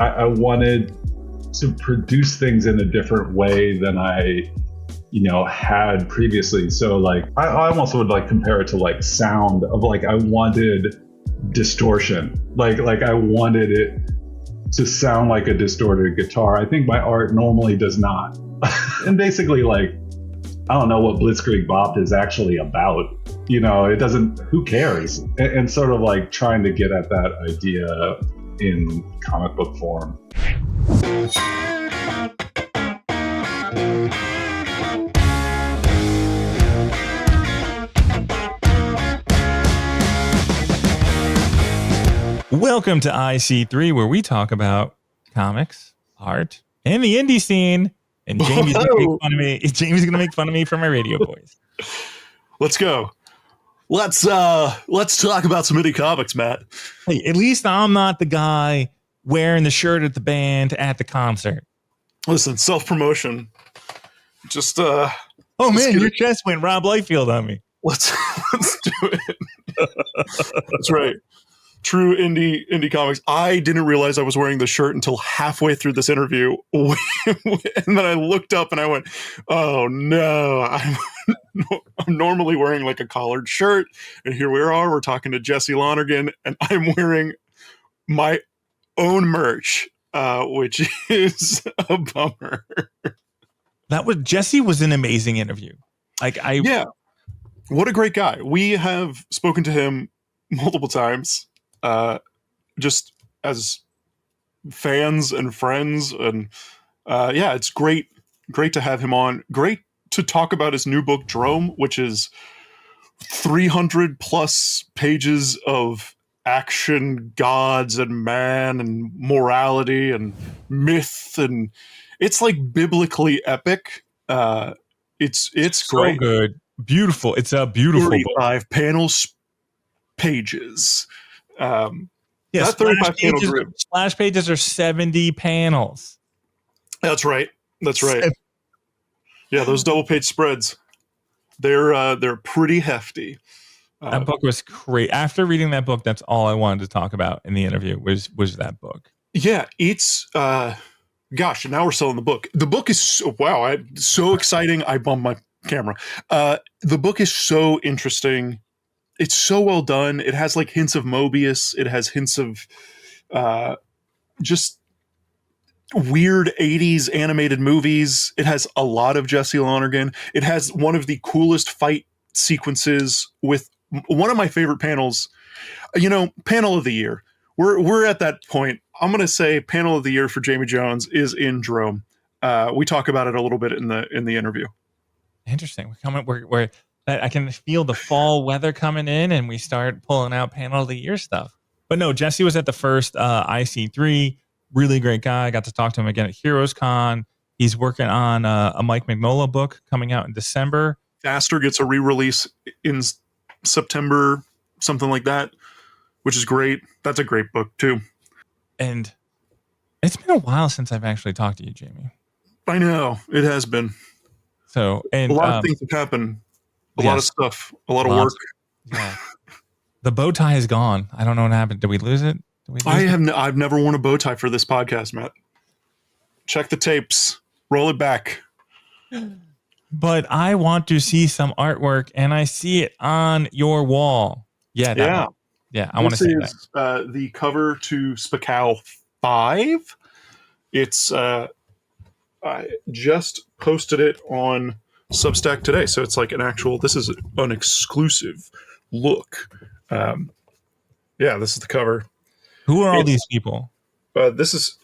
I wanted to produce things in a different way than I had previously. So like I almost would like compare it to like sound of like I wanted distortion. Like I wanted it to sound like a distorted guitar. I think my art normally does not. And basically like I don't know what Blitzkrieg Bop is actually about. It doesn't, who cares? And sort of like trying to get at that idea in comic book form. Welcome to IC3, where we talk about comics, art, and the indie scene. And Jamie's going to make fun of me. Jamie's going to make fun of me for my radio voice. Let's go. Let's talk about some indie comics, Matt. Hey, at least I'm not the guy wearing the shirt at the band at the concert. Listen, self-promotion. Just oh man, your chest went Rob Liefeld on me. Let's do it. That's right. True indie comics. I didn't realize I was wearing the shirt until halfway through this interview. And then I looked up and I went, oh no, I'm normally wearing like a collared shirt. And here we are, we're talking to Jesse Lonergan, and I'm wearing my own merch, which is a bummer. Jesse was an amazing interview. Yeah. What a great guy. We have spoken to him multiple times. Just as fans and friends, and it's great to have him on. Great to talk about his new book Drome, which is 300 plus pages of action, gods and man and morality and myth, and it's like biblically epic. It's so great, good, beautiful. It's a beautiful 35 panels, pages. Yes, splash pages are 70 panels. That's right. Yeah, those double page spreads, they're pretty hefty. That book was great. After reading that book, that's all I wanted to talk about in the interview was that book. Yeah, it's gosh, now we're selling the book. The book is so exciting. I bumped my camera. The book is so interesting. It's so well done. It has like hints of Mobius. It has hints of just weird 80s animated movies. It has a lot of Jesse Lonergan. It has one of the coolest fight sequences with one of my favorite panels. Panel of the year. We're at that point. I'm going to say panel of the year for Jamie Jones is in Drome. We talk about it a little bit in the interview. Interesting. We're I can feel the fall weather coming in, and we start pulling out panel of the year stuff. But no, Jesse was at the first IC3. Really great guy. I got to talk to him again at Heroes Con. He's working on a Mike Mignola book coming out in December. Faster gets a re-release in September, something like that, which is great. That's a great book too. And it's been a while since I've actually talked to you, Jamie. I know it has been. So, and a lot of things have happened. A lot of stuff, a lot of work. Yeah. The bow tie is gone. I don't know what happened. Did we lose it? I've never worn a bow tie for this podcast, Matt. Check the tapes. Roll it back. But I want to see some artwork, and I see it on your wall. Yeah. I want to see that. The cover to SPAKOW 5. It's I just posted it on Substack today, so it's like this is an exclusive look. This is the cover. Who are all these people? Here's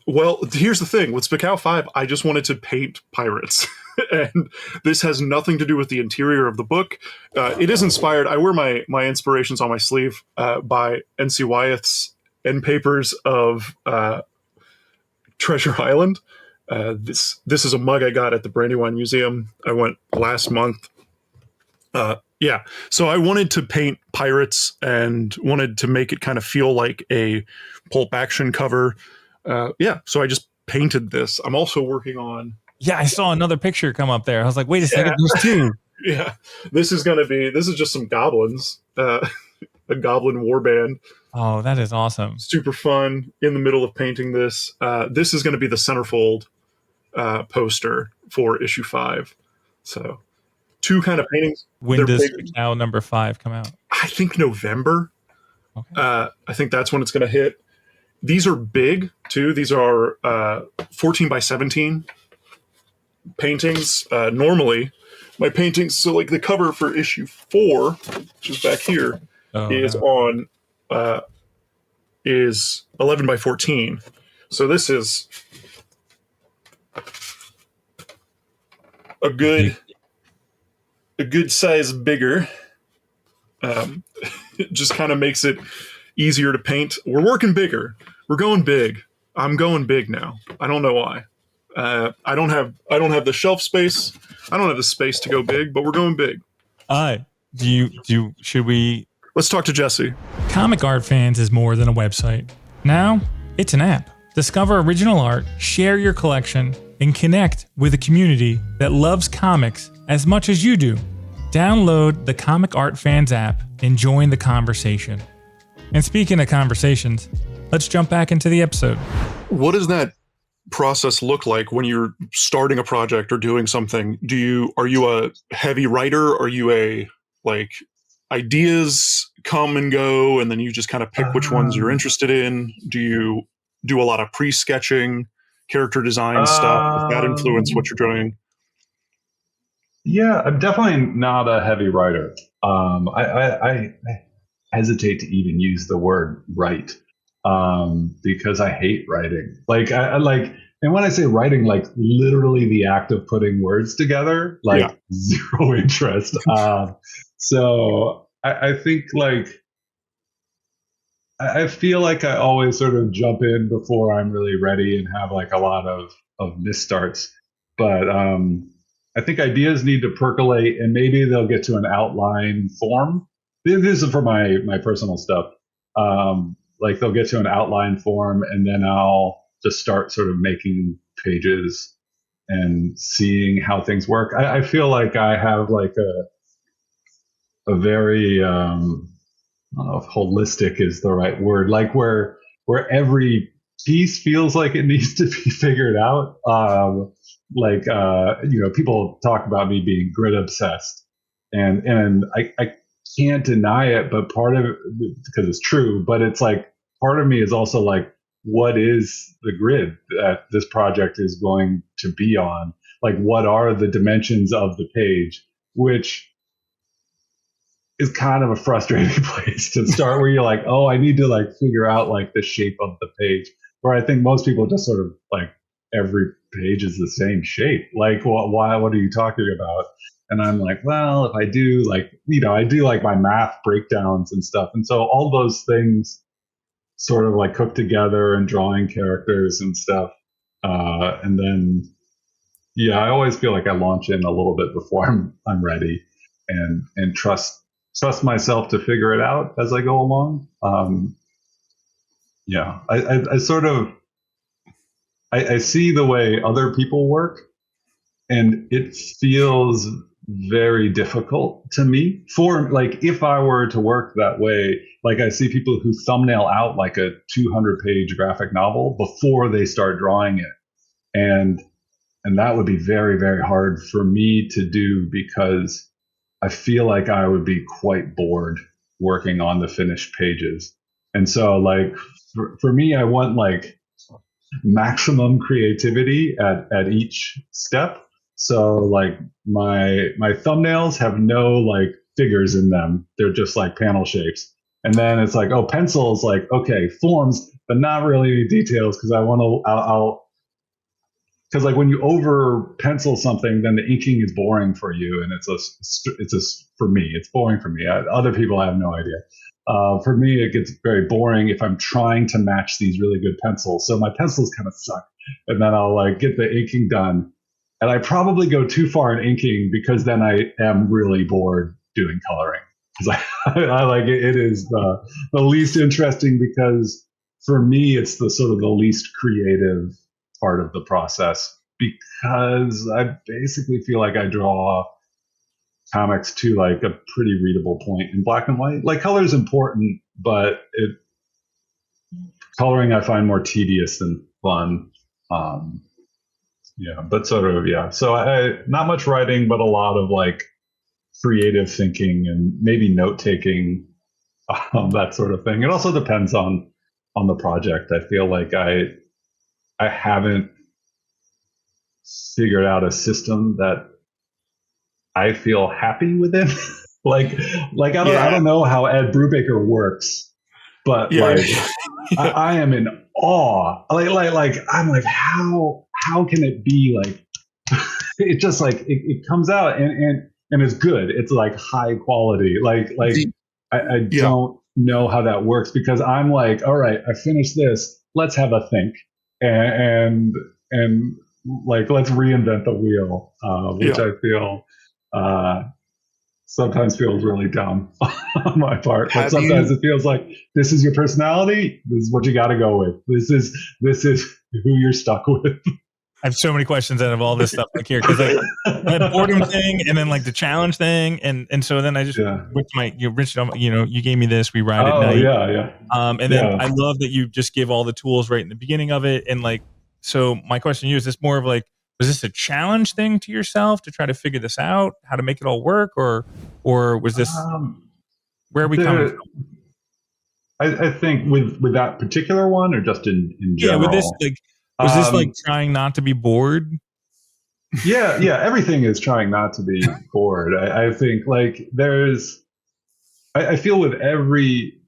the thing with SPAKOW 5, I just wanted to paint pirates. And this has nothing to do with the interior of the book. It is inspired. I wear my inspirations on my sleeve by N.C. Wyeth's end papers of Treasure Island. This is a mug I got at the Brandywine Museum. I went last month. So I wanted to paint pirates and wanted to make it kind of feel like a pulp action cover. So I just painted this. I'm also working on... Yeah, I saw another picture come up there. I was like, wait a second, there's two. Yeah, this is just some goblins, a goblin warband. Oh, that is awesome. Super fun. In the middle of painting this. This is going to be the centerfold poster for issue 5. So 2 kind of paintings. When They're does big. SPAKOW number 5 come out? I think November. Okay. I think that's when it's going to hit. These are big too. These are 14 by 17 paintings. Normally, my paintings, so like the cover for issue 4, which is back here, is 11 by 14. So this is a good size bigger. It just kind of makes it easier to paint. We're working bigger. We're going big. I'm going big now. I don't know why. I don't have the shelf space. I don't have the space to go big, but we're going big. Should we? Let's talk to Jesse. Comic Art Fans is more than a website. Now, it's an app. Discover original art, share your collection, and connect with a community that loves comics as much as you do. Download the Comic Art Fans app and join the conversation. And speaking of conversations, let's jump back into the episode. What does that process look like when you're starting a project or doing something? Are you a heavy writer? Are you a ideas come and go and then you just kind of pick which ones you're interested in? Do you do a lot of pre-sketching, character design stuff? Does that influence what you're doing? Yeah, I'm definitely not a heavy writer. I hesitate to even use the word write because I hate writing. And when I say writing, literally the act of putting words together, zero interest. So I think I feel like I always sort of jump in before I'm really ready and have a lot of misstarts. But I think ideas need to percolate and maybe they'll get to an outline form. This is for my personal stuff. They'll get to an outline form and then I'll just start sort of making pages and seeing how things work. I feel like I have a very, I don't know if holistic is the right word, where every piece feels like it needs to be figured out. People talk about me being grid obsessed and I can't deny it, but part of it, because it's true, but it's part of me is also what is the grid that this project is going to be on? What are the dimensions of the page? Which is kind of a frustrating place to start where you're I need to figure out the shape of the page. Where I think most people just sort of every page is the same shape. What are you talking about? And I'm well, if I do I do my math breakdowns and stuff. And so all those things sort of cook together and drawing characters and stuff. And then, I always feel I launch in a little bit before I'm ready and trust myself to figure it out as I go along. I sort of, I see the way other people work and it feels very difficult to me for if I were to work that way, I see people who thumbnail out a 200-page graphic novel before they start drawing it. And that would be very, very hard for me to do because I feel I would be quite bored working on the finished pages. And so for me, I want maximum creativity at each step. So my thumbnails have no figures in them. They're just panel shapes. And then it's pencils, okay, forms, but not really any details because because when you over pencil something, then the inking is boring for you. And for me, it's boring for me. Other people, I have no idea. For me, it gets very boring if I'm trying to match these really good pencils. So my pencils kind of suck. And then I'll get the inking done. And I probably go too far in inking because then I am really bored doing coloring. Because I it is the least interesting because for me, it's the sort of the least creative part of the process because I basically feel I draw comics to a pretty readable point in black and white. Color is important, but Coloring I find more tedious than fun. Um, yeah, but sort of, yeah. So I not much writing, but a lot of like creative thinking and maybe note taking, that sort of thing. It also depends on the project. I feel like I haven't figured out a system that I feel happy within. like I don't know how Ed Brubaker works, but Yeah. like I am in awe. Like I'm like how can it be like it just like it comes out and it's good. It's like high quality. I Yeah. don't know how that works because I'm like, all right, I finished this. Let's have a think and like let's reinvent the wheel, which Yeah. I feel uh, sometimes feels really dumb on my part. But Have sometimes you? it feels like this is your personality. This is what you got to go with. This is who you're stuck with. I have so many questions out of all this stuff like here because like that boredom thing and then like the challenge thing and so then I just Yeah. with my you gave me this we ride at Oh night yeah. and then I love that you just give all the tools right in the beginning of it and like so my question to you is this more of like was this a challenge thing to yourself to try to figure this out how to make it all work or was this where are we coming from? I think with that particular one or just in Yeah, general. with this like was this like trying not to be bored? Yeah. Everything is trying not to be bored. I think like I feel with every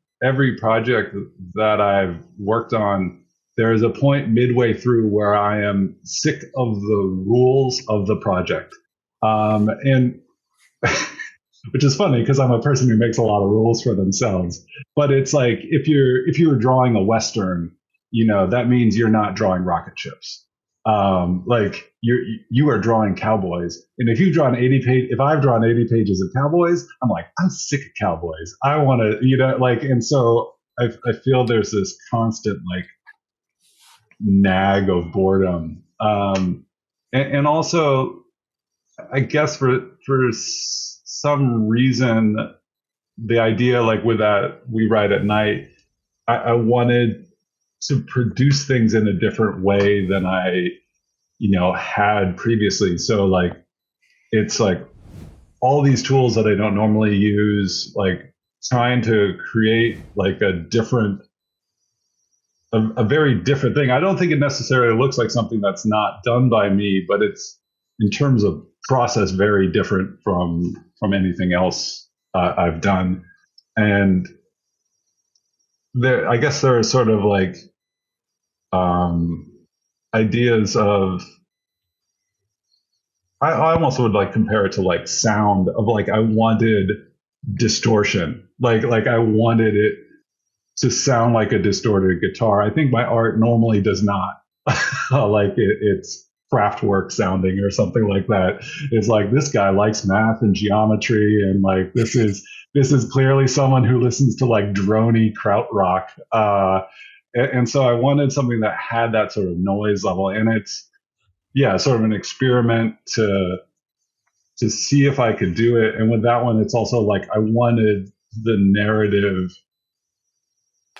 project that I've worked on, there is a point midway through where I am sick of the rules of the project, and which is funny because I'm a person who makes a lot of rules for themselves. But it's like if you're drawing a western, that means you're not drawing rocket ships. Like you are drawing cowboys, and if I've drawn 80 pages of cowboys, I'm like I'm sick of cowboys. I want to, and so I feel there's this constant like nag of boredom, and also I guess for some reason the idea like with that we write at night, I wanted to produce things in a different way than I had previously. So like it's like all these tools that I don't normally use, like trying to create like a very different thing. I don't think it necessarily looks like something that's not done by me, but it's in terms of process very different from anything else I've done. And I guess there are sort of like ideas of I almost would like compare it to like sound of like I wanted distortion, like I wanted it to sound like a distorted guitar. I think my art normally does not. Like it's Kraftwerk sounding or something like that. It's like this guy likes math and geometry, and like this is clearly someone who listens to like droney krautrock. And so I wanted something that had that sort of noise level, and it's sort of an experiment to see if I could do it. And with that one, it's also like I wanted the narrative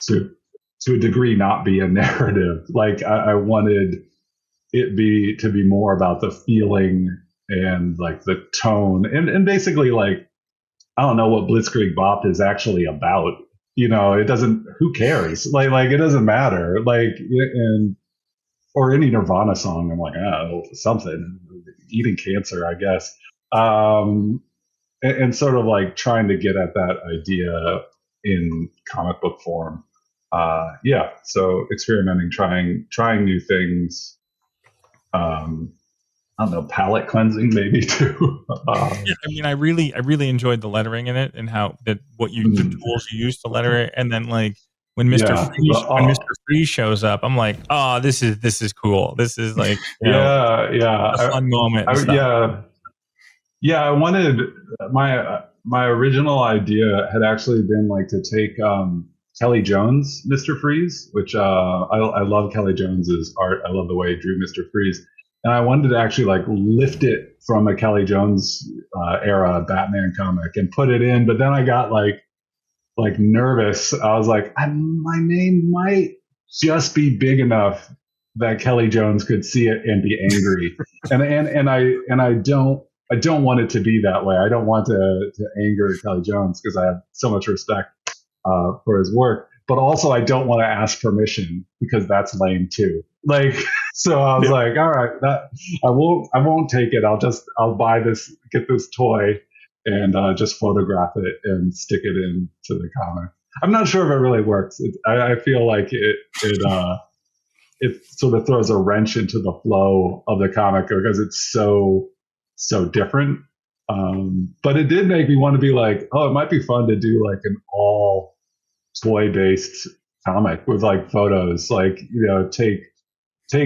to a degree not be a narrative. Like I wanted it to be more about the feeling and like the tone and basically like I don't know what Blitzkrieg Bop is actually about. It doesn't. Who cares? Like it doesn't matter. Like and or any Nirvana song. I'm like, oh, something eating cancer, I guess. And sort of like trying to get at that idea in comic book form. So experimenting, trying new things. I don't know, palette cleansing maybe too. Yeah, I mean, I really enjoyed the lettering in it and how the tools you use to letter it, and then like when Mr. Freeze shows up, I'm like, oh, this is cool. This is like a fun moment. I wanted my original idea had actually been like to take Kelly Jones Mr. Freeze, which I love Kelly Jones's art. I love the way he drew Mr. Freeze. And I wanted to actually like lift it from a Kelly Jones era Batman comic and put it in, but then I got like nervous. I was like, my name might just be big enough that Kelly Jones could see it and be angry. and I don't want it to be that way. I don't want to anger Kelly Jones because I have so much respect for his work. But also, I don't want to ask permission because that's lame too. Like, so I was like, all right, that I won't take it. I'll buy this, get this toy, and just photograph it and stick it into the comic. I'm not sure if it really works. I feel like it sort of throws a wrench into the flow of the comic because it's so different. But it did make me want to be like, oh, it might be fun to do like an all toy based comic with like photos, like, you know, take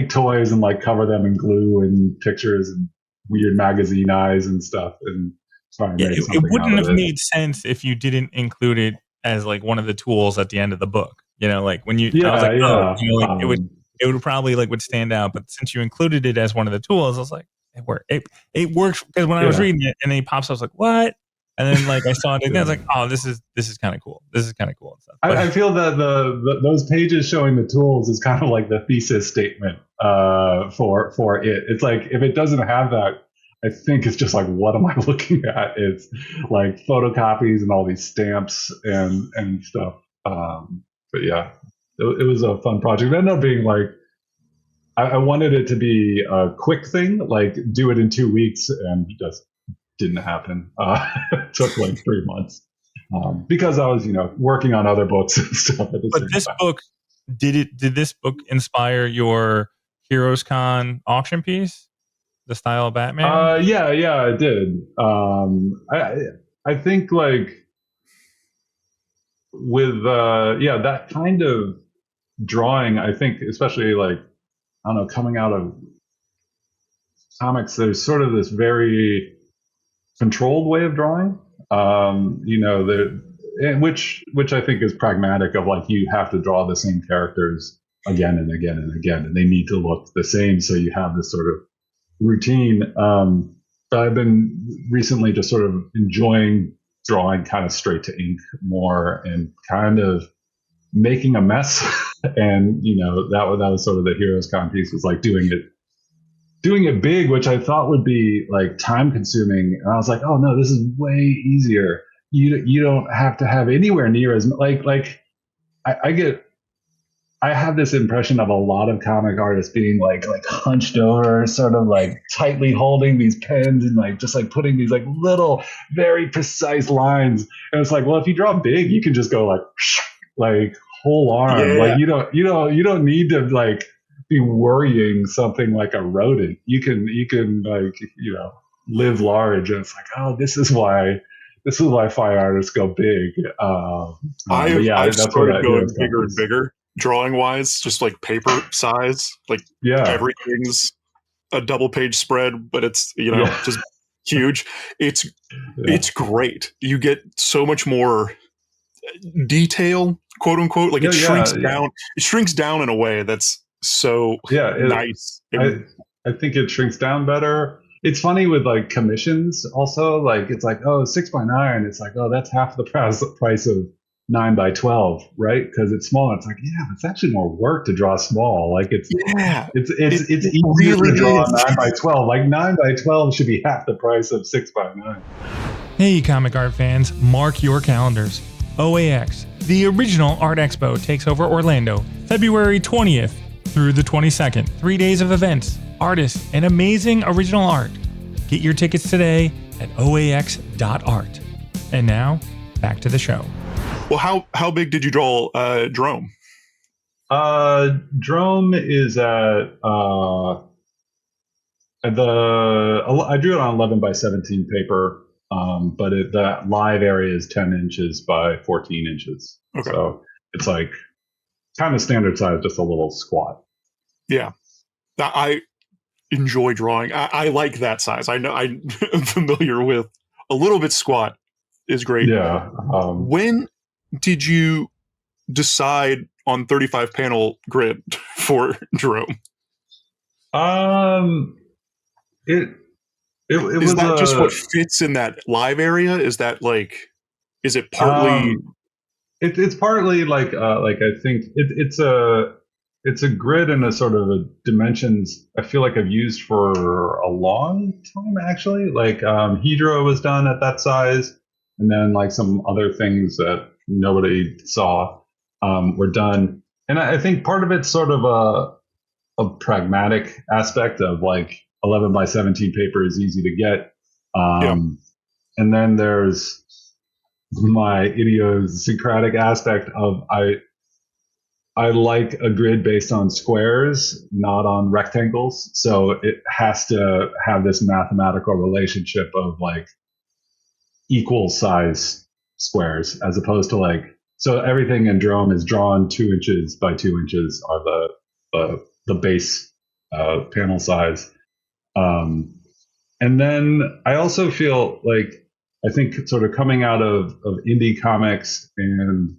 toys and like cover them in glue and pictures and weird magazine eyes and stuff, and try and make something it wouldn't out of have it. made sense if you didn't include it as like one of the tools at the end of the book. You know, like when you, I was like, oh, you know, like it would probably like would stand out. But since you included it as one of the tools, I was like, it worked. It works because when I was reading it and then he pops up, I was like, what? And then like I saw it again, I was like, oh, this is kind of cool. This is kind of cool and stuff. I feel that those pages showing the tools is kind of like the thesis statement for it. It's like if it doesn't have that, I think it's just like, what am I looking at? It's like photocopies and all these stamps and stuff. But yeah, it was a fun project. It ended up being like, I wanted it to be a quick thing, like do it in 2 weeks, and just didn't happen. It took like 3 months because I was, you know, working on other books and stuff at the but same this time. book, did this book inspire your Heroes Con auction piece? The style of Batman? Yeah, it did. I think like with that kind of drawing, I think especially like, I don't know, coming out of comics, there's sort of this very controlled way of drawing. You know, which I think is pragmatic, of like you have to draw the same characters again and again and again, and they need to look the same, so you have this sort of routine. But I've been recently just sort of enjoying drawing kind of straight to ink more and kind of making a mess. And, you know, that was sort of the Heroes Con piece, was like doing it big, which I thought would be like time consuming. And I was like, oh no, this is way easier. You don't have to have anywhere near as like I have this impression of a lot of comic artists being like hunched over, sort of like tightly holding these pens and like just like putting these like little very precise lines. And it's like, well, if you draw big, you can just go like whole arm. Yeah. Like you don't need to like be worrying something like a rodent. You can like, you know, live large. And it's like, oh, this is why fine artists go big. I've started going bigger and bigger, drawing wise, just like paper size. Like everything's a double page spread, but it's, you know, just huge. It's great. You get so much more detail, quote unquote. Like it shrinks down. It shrinks down in a way that's so nice. I think it shrinks down better. It's funny with like commissions also, like it's like, oh, 6x9, it's like, oh, that's half the price of 9x12, right? Because it's small. It's like, yeah, it's actually more work to draw small. Like it's easier really to draw 9x12. Like 9x12 should be half the price of 6x9. Hey, comic art fans, mark your calendars. OAX, the original art expo, takes over Orlando, February 20th through the 22nd. 3 days of events, artists, and amazing original art. Get your tickets today at oax.art. And now, back to the show. Well, how big did you draw Drome? Drome is at I drew it on 11x17 paper, but the live area is 10 inches by 14 inches. Okay. So it's like kind of standard size, just a little squat. Yeah. I enjoy drawing. I like that size. I know I'm familiar with a little bit squat is great. Yeah. When did you decide on 35 panel grid for Drome? It is was that just what fits in that live area? Is that like, is it partly? It's partly like I think it's a it's a grid and a sort of a dimensions I feel like I've used for a long time actually. Like Hedra was done at that size, and then like some other things that nobody saw were done. And I think part of it's sort of a pragmatic aspect of like 11 by 17 paper is easy to get. Yeah. And then there's my idiosyncratic aspect of I like a grid based on squares, not on rectangles. So it has to have this mathematical relationship of like equal size squares as opposed to like, so everything in Drome is drawn 2 inches by 2 inches are the base panel size. And then I also feel like, I think sort of coming out of indie comics and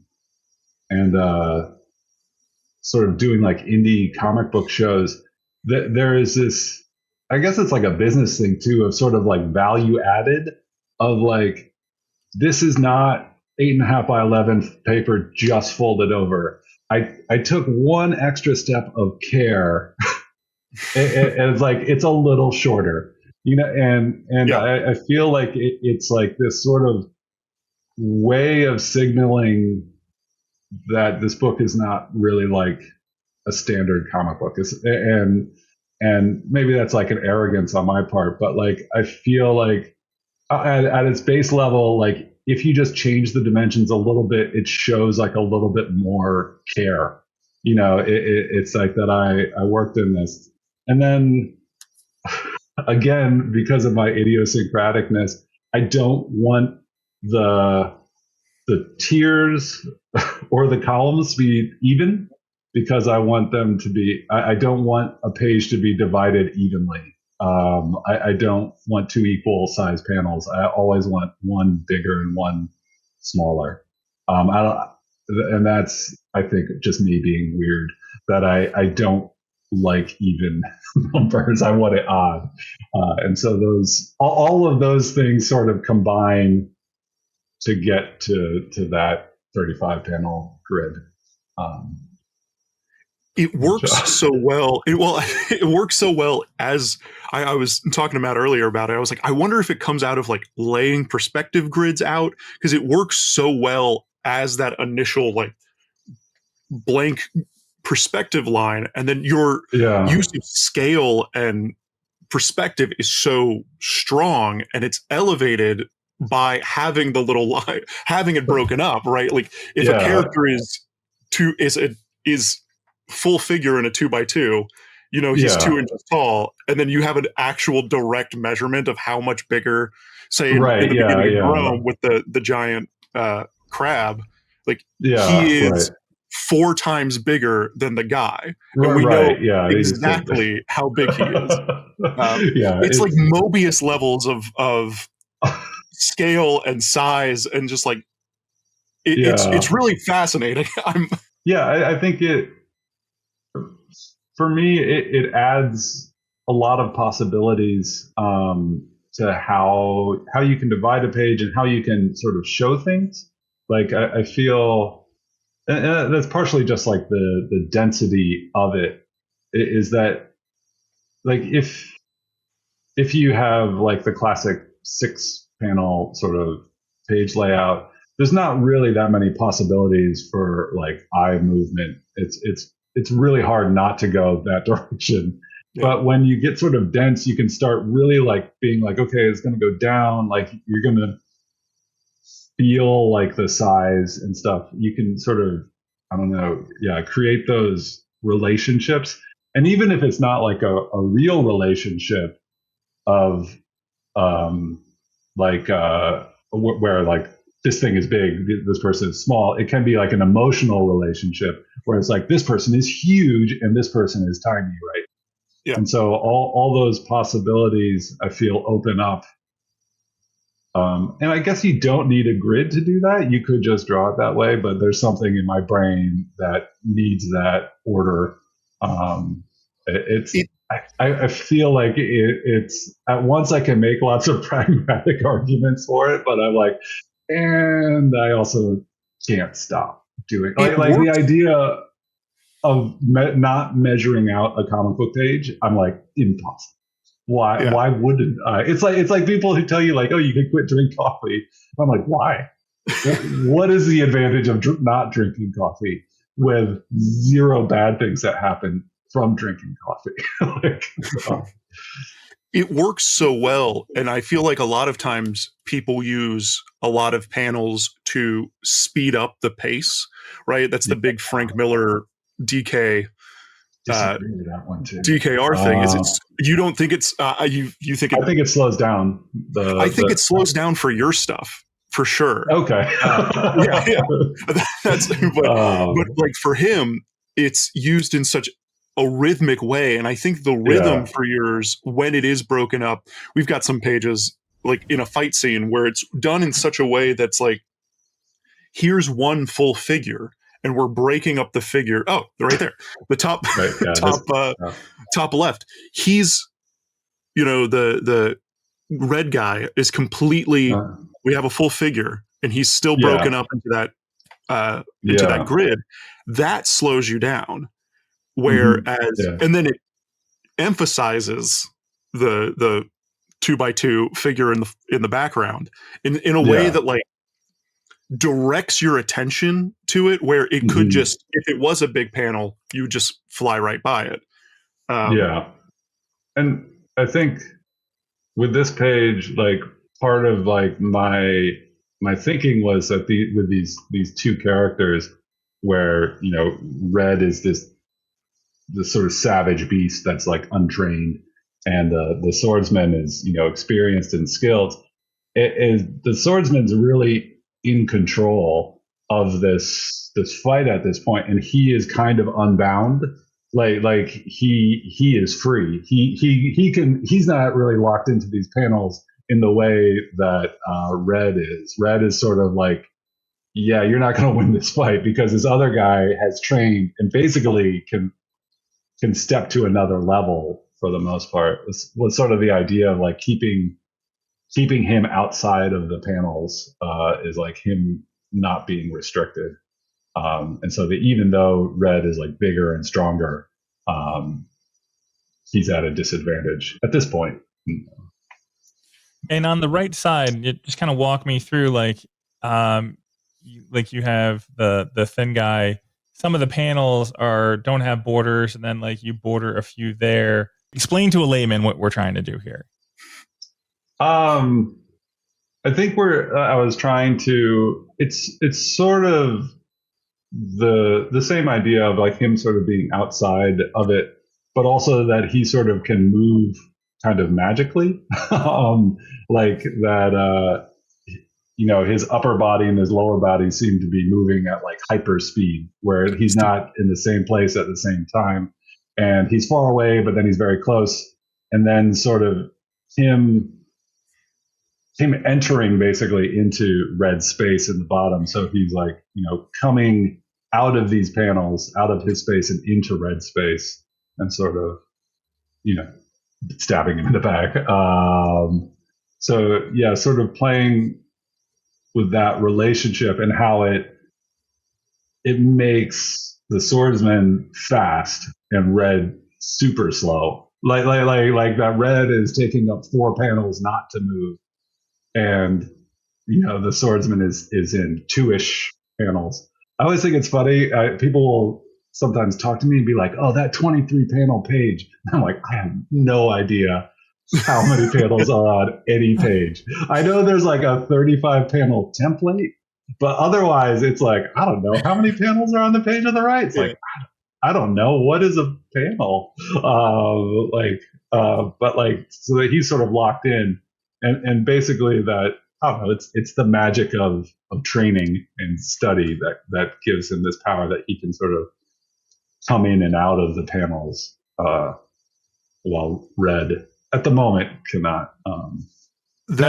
sort of doing like indie comic book shows, there is this, I guess it's like a business thing too, of sort of like value added of like, this is not 8.5 by 11 paper just folded over. I took one extra step of care. It's like, it's a little shorter, you know, and Yeah. I feel like it's like this sort of way of signaling that this book is not really like a standard comic book. And maybe that's like an arrogance on my part, but like I feel like at its base level, like if you just change the dimensions a little bit, it shows like a little bit more care. You know, it's like that I worked in this. And then again, because of my idiosyncraticness, I don't want the tiers or the columns to be even, because I want them to be, I don't want a page to be divided evenly. I don't want two equal size panels. I always want one bigger and one smaller. And that's, I think, just me being weird, that I don't like even numbers. I want it odd. And so all of those things sort of combine to get to that 35 panel grid. It works so well. It works so well. As I was talking to Matt earlier about it, I was like, I wonder if it comes out of like laying perspective grids out, because it works so well as that initial like blank perspective line, and then your use of scale and perspective is so strong, and it's elevated by having the little line, having it broken up, right? Like if a character is full figure in a 2x2, you know, he's 2 inches tall, and then you have an actual direct measurement of how much bigger, say in the beginning of Drome with the giant crab, like he is 4 times bigger than the guy, and we know exactly how big he is. It's like Mobius levels of scale and size, and just like it's really fascinating. I think it, for me, it adds a lot of possibilities to how you can divide a page and how you can sort of show things. Like I feel, and that's partially just like the density of it, is that like if you have like the classic 6-panel sort of page layout, there's not really that many possibilities for like eye movement. It's really hard not to go that direction. But when you get sort of dense, you can start really like being like, okay, it's going to go down. Like you're going to feel like the size and stuff. You can sort of, I don't know, create those relationships. And even if it's not like a real relationship of where like this thing is big, this person is small, it can be like an emotional relationship where it's like this person is huge and this person is tiny, right? Yeah. And so all those possibilities I feel open up. And I guess you don't need a grid to do that. You could just draw it that way, but there's something in my brain that needs that order. I feel like it's at once I can make lots of pragmatic arguments for it, but I'm like, and I also can't stop doing like the idea not measuring out a comic book page, I'm like, impossible. Why? Yeah. Why wouldn't I? It's like people who tell you like, oh, you can quit drinking coffee. I'm like, why? What is the advantage of not drinking coffee with zero bad things that happen from drinking coffee? Like, it works so well, and I feel like a lot of times people use a lot of panels to speed up the pace, right? That's the big Frank Miller DK disagree with that one too. DKR thing. Is it's you don't think it's you think it, I think it slows down. I think it slows down for your stuff for sure. Okay. Yeah. That's but like for him, it's used in such a rhythmic way, and I think the rhythm for yours, when it is broken up, we've got some pages like in a fight scene where it's done in such a way that's like, here's one full figure and we're breaking up the figure. Oh, they're right there. The top top left. He's, the red guy is completely we have a full figure and he's still broken up into that grid. That slows you down. Whereas and then it emphasizes the 2x2 figure in the background in a way that like directs your attention to it, where it could just, if it was a big panel, you would just fly right by it. And I think with this page, like part of like my thinking was that with these two characters, where Red is this sort of savage beast that's like untrained, and the swordsman is experienced and skilled. The swordsman's really in control of this fight at this point, and he is kind of unbound. Like he is free. He's not really locked into these panels in the way that Red is. Red is sort of like, yeah, you're not going to win this fight because this other guy has trained and basically can step to another level for the most part. Was sort of the idea of like keeping him outside of the panels is like him not being restricted. And so even though Red is like bigger and stronger, he's at a disadvantage at this point. And on the right side, you just kind of walk me through like you have the thin guy. Some of the panels don't have borders, and then like you border a few there. Explain to a layman what we're trying to do here. I think I was trying to, it's sort of the same idea of like him sort of being outside of it, but also that he sort of can move kind of magically. Like that, his upper body and his lower body seem to be moving at like hyper speed, where he's not in the same place at the same time. And he's far away, but then he's very close. And then sort of him entering basically into Red space in the bottom. So he's like, coming out of these panels, out of his space and into Red space, and sort of, stabbing him in the back. So yeah, sort of playing with that relationship and how it makes the swordsman fast and Red super slow. Like that Red is taking up 4 panels not to move. And, the swordsman is in 2-ish panels. I always think it's funny. People will sometimes talk to me and be like, oh, that 23 panel page. I'm like, I have no idea how many panels are on any page. I know there's like a 35 panel template, but otherwise it's like, I don't know how many panels are on the page on the right. It's like, I don't know. What is a panel? But like, so that he's sort of locked in. And basically that, I don't know, it's the magic of training and study that gives him this power that he can sort of come in and out of the panels, while Red at the moment cannot.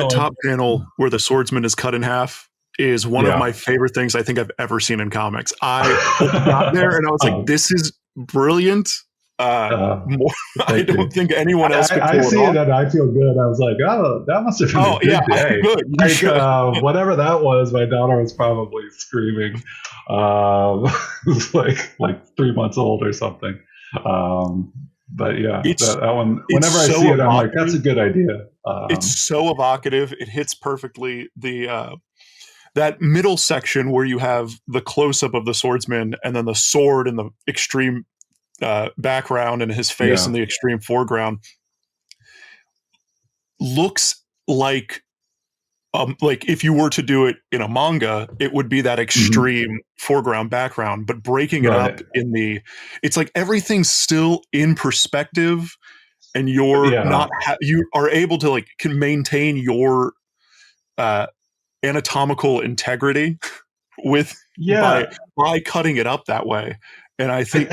Top panel where the swordsman is cut in half is one of my favorite things I think I've ever seen in comics. I got there and I was like, this is brilliant. More, I Thank you. don't think anyone else could pull I it see off. it and I feel good. I was like, oh, that must have been a good day. Good. You Like, should. whatever that was, my daughter was probably screaming. It was like 3 months old or something. But yeah, that one. Whenever I so see it, I'm like, evocative. that's a good idea. It's so evocative. It hits perfectly the that middle section where you have the close up of the swordsman and then the sword in the extreme background and his face in the extreme foreground looks like if you were to do it in a manga, it would be that extreme foreground background, but breaking it up it's like everything's still in perspective and you're not, you are able to can maintain your anatomical integrity with by cutting it up that way. And I think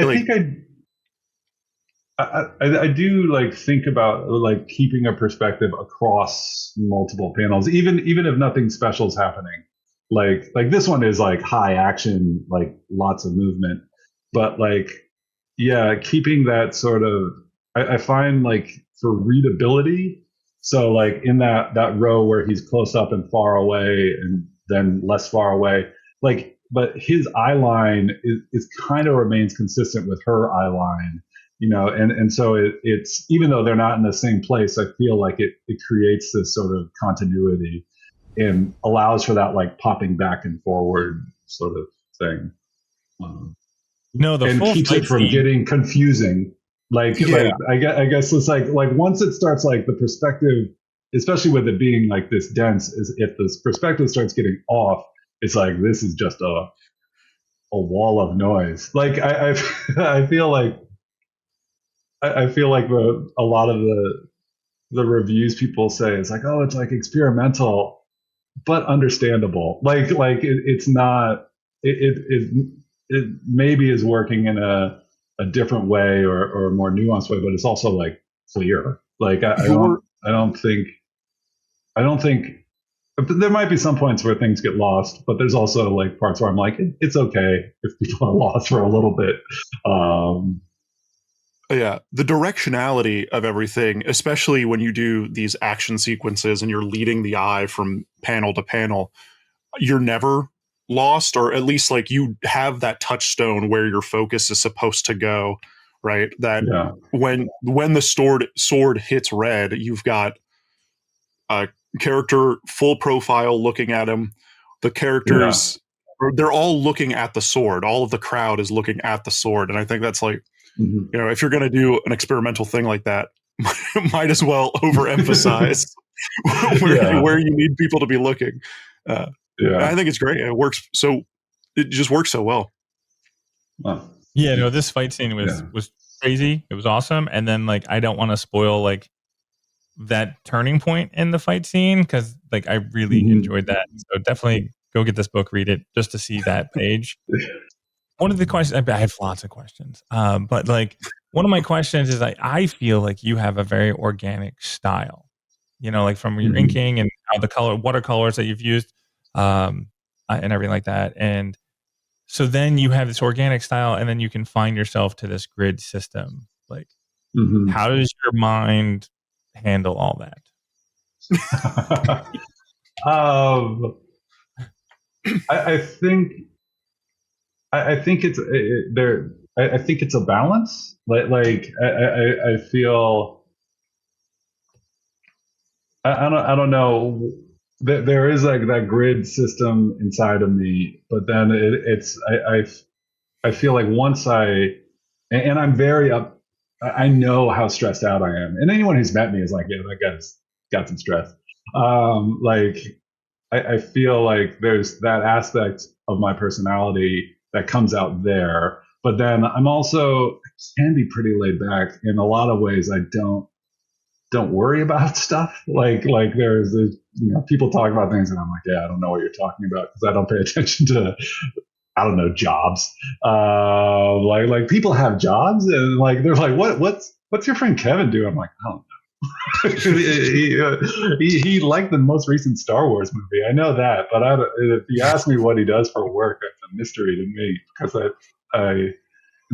I do think about keeping a perspective across multiple panels, even if nothing special is happening. Like this one is high action, lots of movement, but keeping that sort of, I find for readability. So in that row where he's close up and far away, and then less far away, but his eye line is kind of remains consistent with her eye line. And so it's even though they're not in the same place, I feel like it creates this sort of continuity and allows for that popping back and forward sort of thing. The full keeps it from getting confusing. I guess it's once it starts the perspective, especially with it being this dense, is if this perspective starts getting off, it's this is just a wall of noise. I feel like. I feel like a lot of the reviews people say is oh, it's experimental, but understandable. It's not. It maybe is working in a different way or a more nuanced way, but it's also clear. I don't think. There might be some points where things get lost, but there's also parts where I'm it's okay if people are lost for a little bit. Yeah, the directionality of everything, especially when you do these action sequences and you're leading the eye from panel to panel, you're never lost, or at least you have that touchstone where your focus is supposed to go, right? That when the sword hits red, you've got a character full profile looking at him. The characters, they're all looking at the sword. All of the crowd is looking at the sword, and I think that's if you're going to do an experimental thing like that, might as well overemphasize where you need people to be looking. I think it's great. It works. It just works so well. This fight scene was crazy. It was awesome. And then I don't want to spoil that turning point in the fight scene, because I really enjoyed that. So definitely go get this book, read it, just to see that page. One of the questions, I have lots of questions, but one of my questions is I feel like you have a very organic style, from your inking and how the watercolors that you've used, and everything like that. And so then you have this organic style, and then you can find yourself to this grid system. How does your mind handle all that? I think it's there. I think it's a balance. I feel. I don't know. There is that grid system inside of me, but then I feel once and I'm very up. I know how stressed out I am, and anyone who's met me is yeah, that guy's got some stress. I feel there's that aspect of my personality that comes out there, but then I can be pretty laid back in a lot of ways. I don't worry about stuff. There's people talk about things and I'm yeah, I don't know what you're talking about, because I don't pay attention to, I don't know, jobs. People have jobs and they're what's your friend Kevin do? I'm I don't know. he liked the most recent Star Wars movie. I know that, but if you ask me what he does for work, it's a mystery to me, because and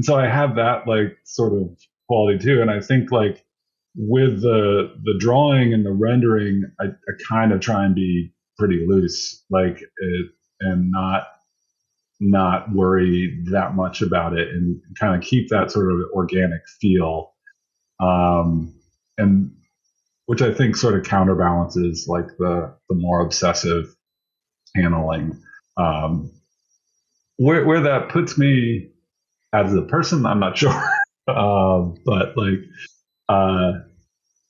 so I have that sort of quality too. And I think like with the drawing and the rendering, I kind of try and be pretty loose, like it, and not worry that much about it, and kind of keep that sort of organic feel, and which I think sort of counterbalances like the more obsessive paneling. Where that puts me as a person, I'm not sure. But like,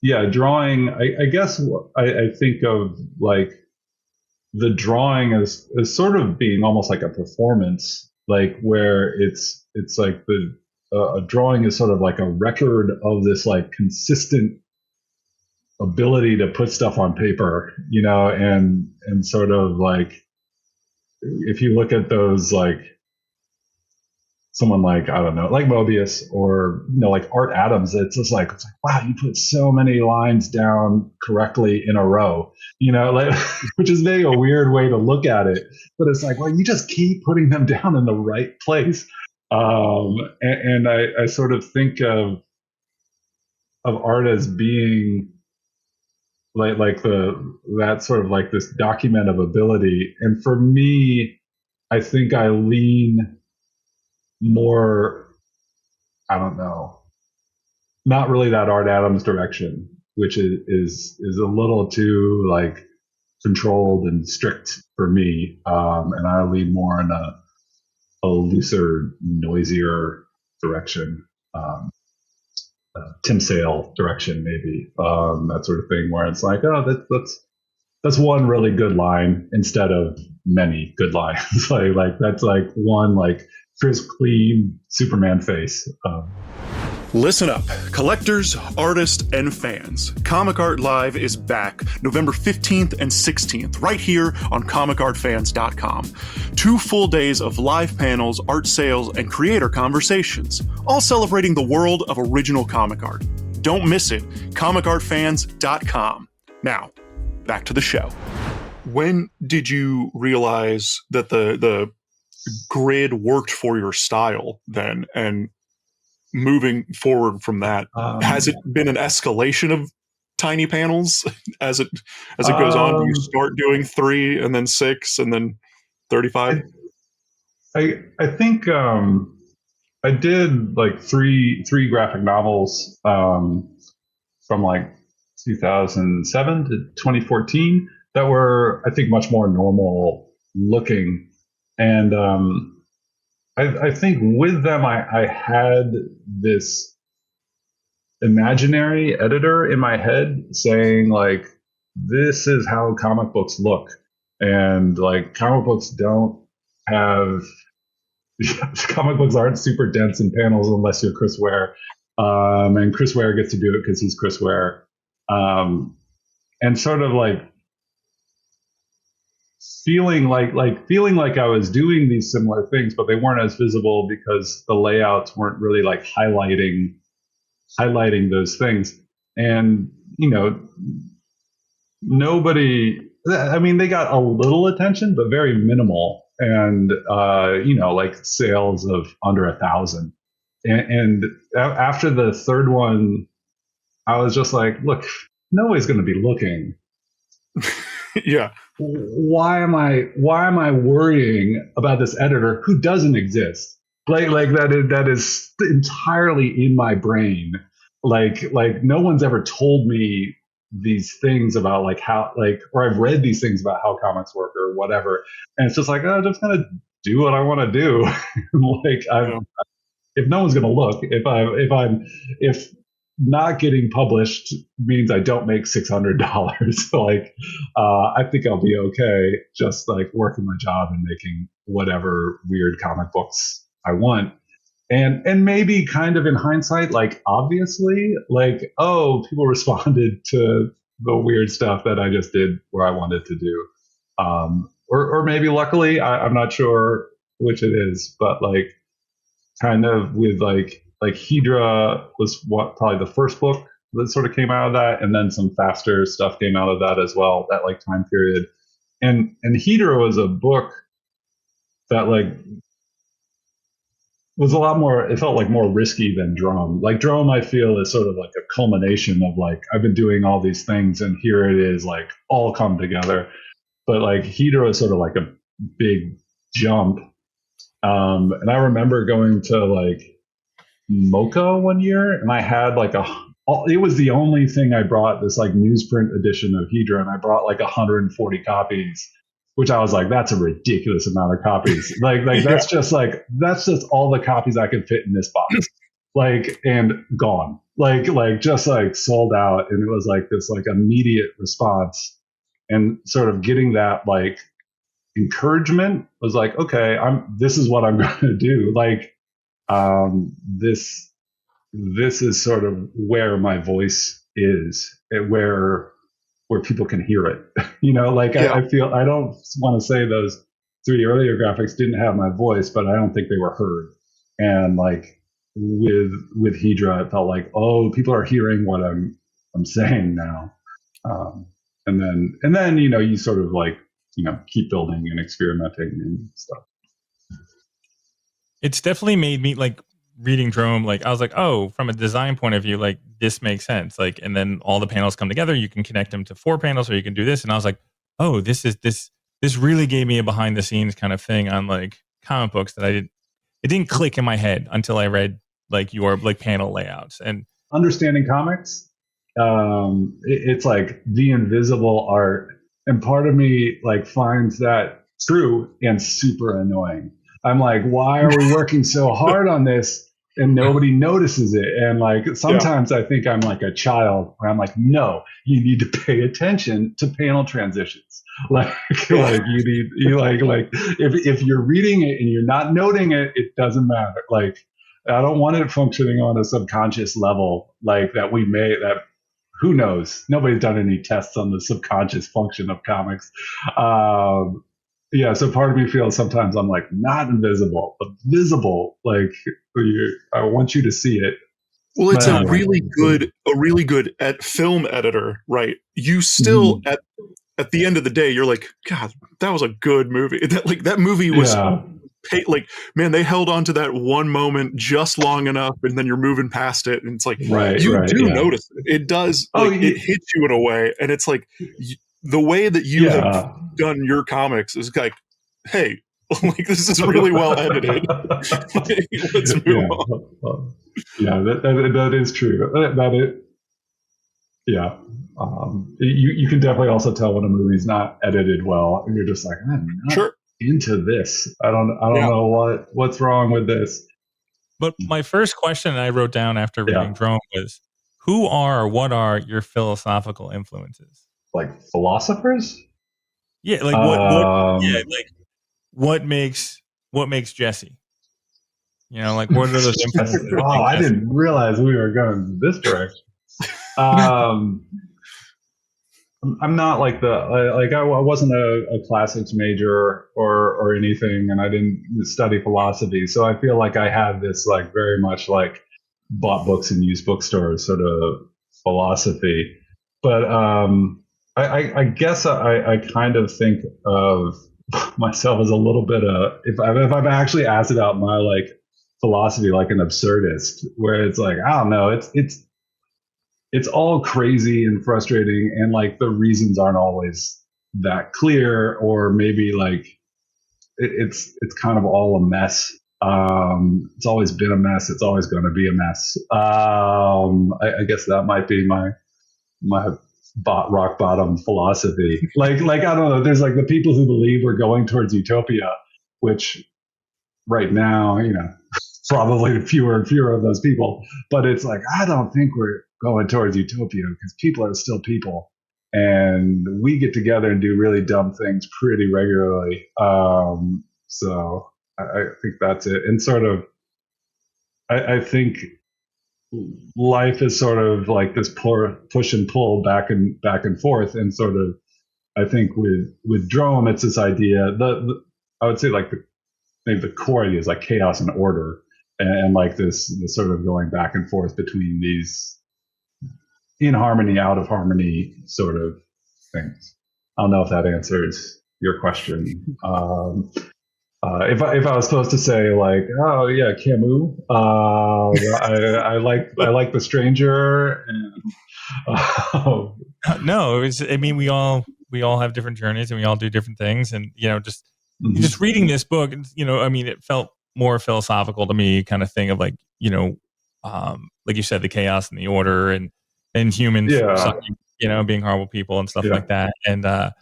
yeah, drawing, I guess I think of like the drawing as sort of being almost like a performance, like where it's like a drawing is sort of like a record of this like consistent ability to put stuff on paper, and sort of like, if you look at those, like someone like, I don't know, like Mobius, or like Art Adams, it's like wow, you put so many lines down correctly in a row, like which is maybe a weird way to look at it, but it's like, well, you just keep putting them down in the right place. And I sort of think of art as being like that sort of like this document of ability. And for me, I think I lean more, I don't know, not really that Art Adams direction, which is a little too like controlled and strict for me. And I lean more in a looser, noisier direction. Tim Sale direction, maybe, that sort of thing, where it's like, oh, that's one really good line instead of many good lines. like that's like one like crisp, clean Superman face. Listen up, collectors, artists, and fans. Comic Art Live is back November 15th and 16th, right here on comicartfans.com. 2 full days of live panels, art sales, and creator conversations, all celebrating the world of original comic art. Don't miss it, comicartfans.com. Now, back to the show. When did you realize that the grid worked for your style then, and moving forward from that, has it been an escalation of tiny panels as it goes on? Do you start doing 3 and then 6 and then 35? I think I did like three graphic novels from like 2007 to 2014 that were, I think, much more normal looking. And I think with them, I had this imaginary editor in my head saying, like, this is how comic books look. And like, comic books don't have, comic books aren't super dense in panels unless you're Chris Ware. And Chris Ware gets to do it because he's Chris Ware. And sort of like, feeling like I was doing these similar things, but they weren't as visible because the layouts weren't really like highlighting those things. And nobody, I mean, they got a little attention, but very minimal. And like sales of under 1,000. And after the third one, I was just like, look, nobody's going to be looking. Yeah. Why am I worrying about this editor who doesn't exist? Like that is entirely in my brain. Like no one's ever told me these things about like how, like, or I've read these things about how comics work or whatever. And it's just like, oh, I'm just gonna do what I want to do. Like, if no one's gonna look, if not getting published means I don't make $600, like, I think I'll be okay just like working my job and making whatever weird comic books I want. And maybe kind of in hindsight, like, obviously, like, oh, people responded to the weird stuff that I just did where I wanted to do. Or maybe luckily, I'm not sure which it is, but like, kind of with like Hedra was probably the first book that sort of came out of that, and then some faster stuff came out of that as well, that like time period. And Hedra was a book that like was a lot more, it felt like more risky than Drome. Like Drome, I feel is sort of like a culmination of like, I've been doing all these things and here it is like all come together. But like Hedra is sort of like a big jump. And I remember going to like Mocha one year and I had like it was the only thing I brought, this like newsprint edition of Hedra, and I brought like 140 copies, which I was like, that's a ridiculous amount of copies. Like that's just all the copies I could fit in this box. Like, and gone. Like just like sold out. And it was like this like immediate response. And sort of getting that like encouragement was like, okay, this is what I'm gonna do. Like this is sort of where my voice is, where people can hear it. You know, like I feel, I don't want to say those 3 earlier graphics didn't have my voice, but I don't think they were heard. And like with Hedra, it felt like, oh, people are hearing what I'm saying now. And then, you know, you sort of like, you know, keep building and experimenting and stuff. It's definitely made me like reading Drome. Like I was like, oh, from a design point of view, like this makes sense. Like, and then all the panels come together. You can connect them to 4 panels, or you can do this. And I was like, oh, this really gave me a behind the scenes kind of thing on like comic books that it didn't click in my head until I read like your like panel layouts and understanding comics. It's like the invisible art, and part of me like finds that true and super annoying. I'm like, why are we working so hard on this and nobody notices it? And like sometimes I think I'm like a child where I'm like, no, you need to pay attention to panel transitions. Like if you're reading it and you're not noting it, it doesn't matter. Like I don't want it functioning on a subconscious level like that who knows? Nobody's done any tests on the subconscious function of comics. So part of me feels sometimes I'm like not invisible, but visible. Like I want you to see it. Well, it's a really good film editor, right? You still at the end of the day, you're like, God, that was a good movie. That movie was. Like, man, they held on to that one moment just long enough, and then you're moving past it, and it's like you do notice it. It does, it hits you in a way, and it's like the way that you have done your comics is like, hey, like this is really well edited. Let's move on. Yeah, that is true. You can definitely also tell when a movie's not edited well, and you're just like, I'm not into this. I don't know what's wrong with this. But my first question I wrote down after reading Drome was, what are your philosophical influences? Like philosophers? Yeah, like what makes Jesse? You know, like what are those influences? I didn't realize we were going this direction. I'm not like I wasn't a classics major or anything, and I didn't study philosophy. So I feel like I had this like very much like bought books in used bookstores sort of philosophy. But I guess I kind of think of myself as a little bit if I've actually asked about my like philosophy like an absurdist, where it's like, I don't know, it's all crazy and frustrating, and like the reasons aren't always that clear, or maybe like it's kind of all a mess. It's always been a mess. It's always going to be a mess. I guess that might be my rock bottom philosophy. Like I don't know. There's like the people who believe we're going towards utopia, which right now, you know, probably fewer and fewer of those people. But it's like, I don't think we're going towards utopia because people are still people, and we get together and do really dumb things pretty regularly. So I think that's it. And sort of, I think life is sort of like this push and pull back and forth. And sort of, I think with Drome, it's this idea I would say like maybe the core idea is like chaos and order, and like this sort of going back and forth between these in harmony, out of harmony sort of things. I don't know if that answers your question. If I was supposed to say like, oh yeah, Camus, I like The Stranger, and No, it was. I mean, we all have different journeys, and we all do different things, and just mhm. reading this book, I mean, it felt more philosophical to me, kind of thing of like, like you said, the chaos and the order, and humans Yeah, sucking, being horrible people and stuff yeah, like that, and I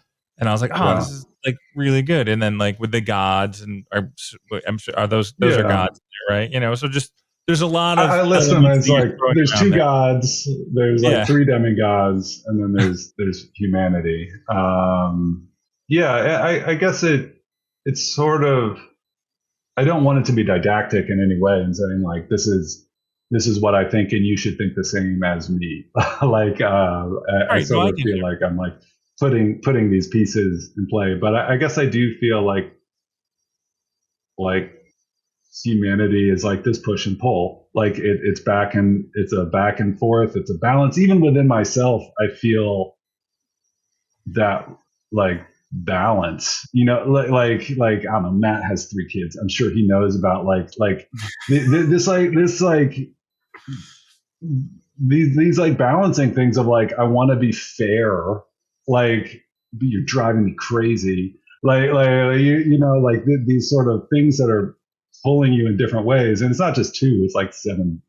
was like, oh, yeah, this is like really good, and then like with the gods, and I'm sure are those are yeah. gods, right? So just there's a lot of I list them elements as that you're like throwing there's around two there. gods, there's like Yeah, three demigods, and then there's humanity. Yeah, I guess it's sort of, I don't want it to be didactic in any way and saying like this is what I think and you should think the same as me. Like all I right. No, sort I of get feel you. like I'm like putting these pieces in play, but I guess I do feel like humanity is like this push and pull. Like it's a back and forth. It's a balance. Even within myself, I feel that like balance. Like I don't know. Matt has 3 kids. I'm sure he knows about this these like balancing things of like I want to be fair. Like you're driving me crazy. Like like these sort of things that are pulling you in different ways, and it's not just two. It's like seven.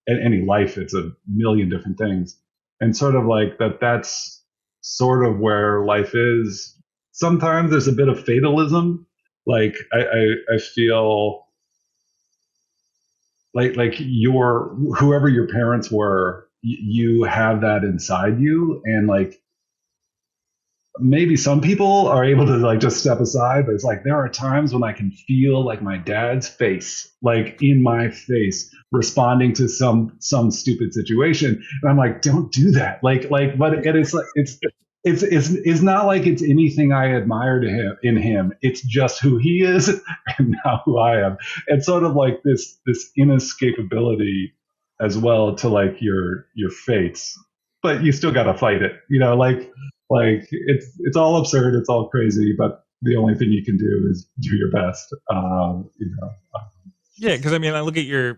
In any life, it's a million different things, and sort of like that. That's sort of where life is. Sometimes there's a bit of fatalism. Like I feel like your whoever your parents were, you have that inside you, and like maybe some people are able to like just step aside, but it's like there are times when I can feel like my dad's face, like in my face, responding to some stupid situation, and I'm like, don't do that. But it's like it's not like it's anything I admire to him in him. It's just who he is and not who I am. It's sort of like this inescapability as well to like your fates, but you still got to fight it. Like it's all absurd, it's all crazy, but the only thing you can do is do your best. Yeah, because I mean, I look at your,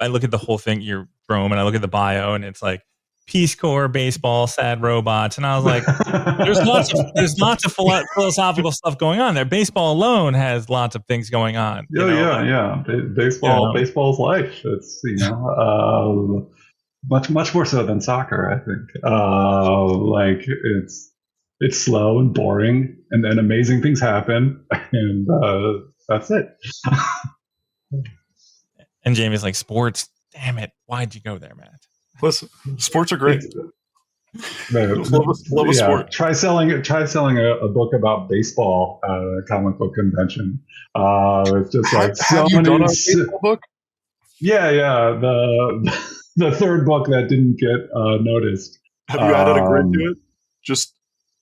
I look at the whole thing, your Drome, and I look at the bio, and it's like Peace Corps, baseball, sad robots, and I was like, there's lots of philosophical stuff going on there. Baseball alone has lots of things going on, Yeah, yeah. you know. Baseball's life. It's much more so than soccer, I think. Like it's slow and boring, and then amazing things happen, and that's it. And Jamie's like, sports. Damn it! Why'd you go there, Matt? Listen, sports are great. Love a Yeah, sport. try selling a book about baseball at a comic book convention. It's just like Have so you many. done a baseball book? Yeah, yeah. The third book that didn't get noticed. Have you added a grid to it? Just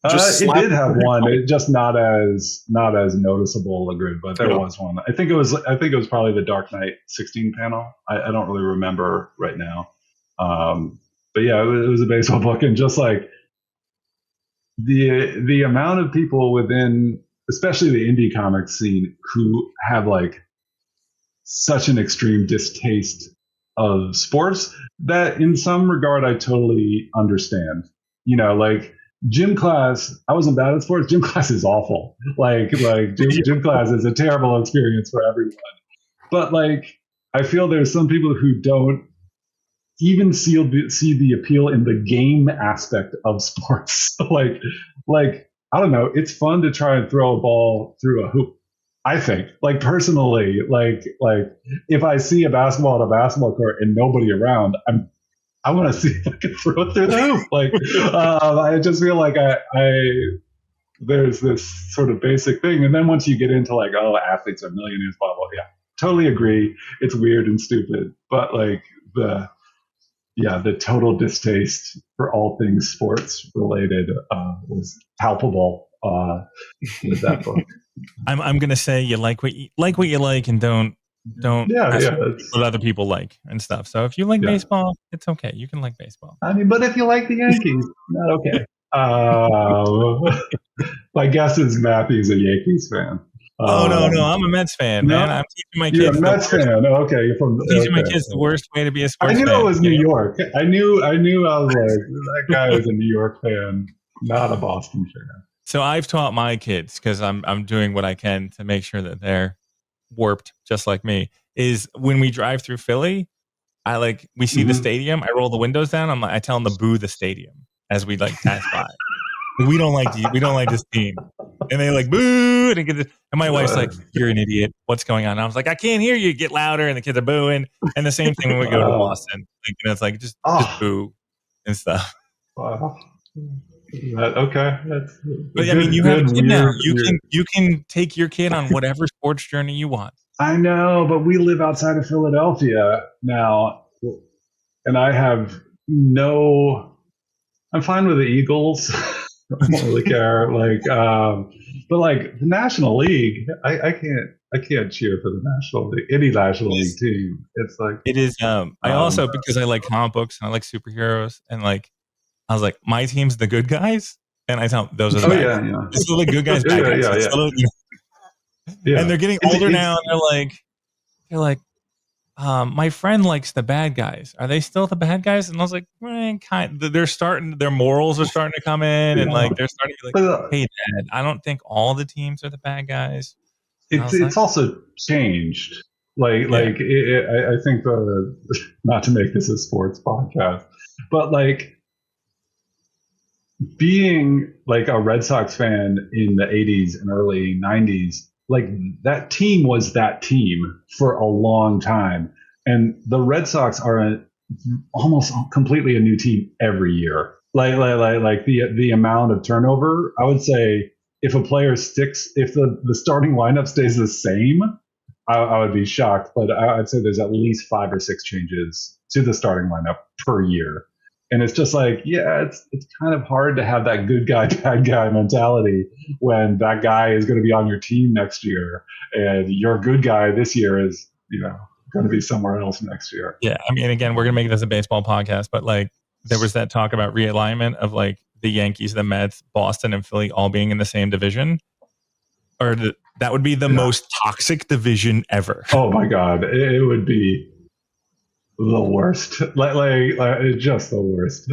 It slap. did have one. It just not as noticeable a grid, but there Yeah. was one. I think it was probably the Dark Knight 16 panel. I don't really remember right now. But yeah, it was a baseball book, and just like the amount of people within, especially the indie comics scene, who have like such an extreme distaste of sports that in some regard I totally understand. Like gym class, I wasn't bad at sports. Gym class is awful. Like gym class is a terrible experience for everyone. But like I feel there's some people who don't even see the appeal in the game aspect of sports. like I don't know, it's fun to try and throw a ball through a hoop. I think, like personally, like if I see a basketball at a basketball court and nobody around, I want to see if I can throw it through the hoop. Like I just feel like I there's this sort of basic thing, and then once you get into like, oh, athletes are millionaires, blah blah, yeah, totally agree. It's weird and stupid, but like the total distaste for all things sports related was palpable with that book. I'm gonna say you like what you like, and don't Yeah, mess yeah, with what other people like and stuff. So if you like yeah. baseball, it's okay. You can like baseball. I mean, but if you like the Yankees, not okay. My guess is Matthew's a Yankees fan. Oh no, I'm a Mets fan, no, man. I'm teaching my you're kids a Mets fan. Okay, you're from. teaching my Okay. kids the worst way to be a I sports knew fan. it was New York. I knew. I was like, that guy was a New York fan, not a Boston fan. So I've taught my kids, because I'm doing what I can to make sure that they're warped just like me. Is when we drive through Philly, we see the stadium. I roll the windows down. I tell them to boo the stadium as we pass by. We don't like this team, and they boo, and my wife's like, "You're an idiot. What's going on?" And I was like, "I can't hear you. Get louder." And the kids are booing. And the same thing when we go to Boston. It's just boo and stuff. Wow. Okay, that's. But I mean, you have a kid now. You can take your kid on whatever sports journey you want. I know, but we live outside of Philadelphia now, and I have no. I'm fine with the Eagles. I don't really care. But the National League, I can't cheer for the National League, any National League team. It's it is. I also, because I like comic books and I like superheroes, and I was like, my team's the good guys, and I tell them those are the bad guys. Yeah. It's the good guys, bad guys. Yeah. And they're getting older now, and they're like, my friend likes the bad guys. Are they still the bad guys? And I was like, their morals are starting to come in, and they're starting to be like, hey, Dad, I don't think all the teams are the bad guys. It's also changed. I think not to make this a sports podcast, but being a Red Sox fan in the 80s and early 90s, that team was that team for a long time. And the Red Sox are almost completely a new team every year. The amount of turnover, I would say if a player sticks, if the starting lineup stays the same, I would be shocked. But I'd say there's at least 5 or 6 changes to the starting lineup per year. And it's just it's kind of hard to have that good guy, bad guy mentality when that guy is going to be on your team next year, and your good guy this year is, going to be somewhere else next year. Yeah, I mean, again, we're going to make this a baseball podcast, but there was that talk about realignment of the Yankees, the Mets, Boston, and Philly all being in the same division, or that would be the most toxic division ever. Oh my God, it would be the worst. It's just the worst.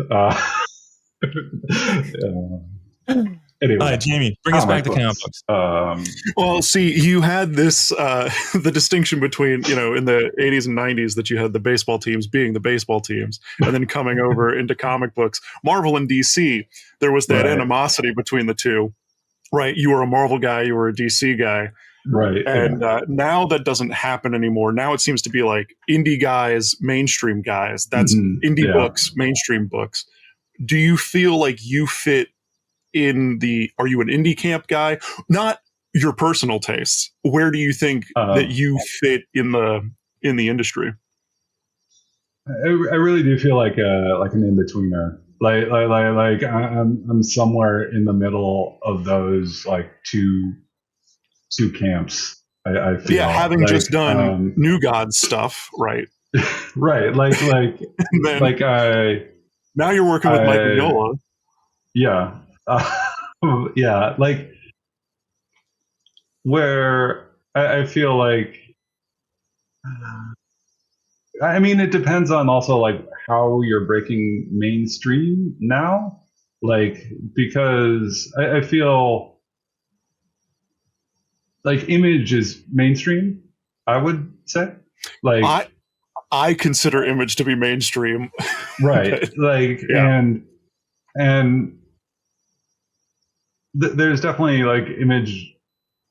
Anyway, Jamie, bring us back to comic books. Well, see, you had this the distinction between in the 80s and 90s that you had the baseball teams being the baseball teams, and then coming over into comic books, Marvel and DC. There was that animosity between the two, right? You were a Marvel guy, you were a DC guy. Right. And now that doesn't happen anymore. Now it seems to be indie guys, mainstream guys. That's indie books, mainstream books. Do you feel like you fit in are you an indie camp guy? Not your personal tastes. Where do you think that you fit in the industry? I really do feel like an in-betweener. I'm somewhere in the middle of those two camps. I feel. Yeah, having just done New Gods stuff, right? Right, now you're working with Mike Mignola. Yeah, yeah, where I feel I mean, it depends on also how you're breaking mainstream now, because I feel Image is mainstream, I would say. I consider Image to be mainstream. Right. And there's definitely Image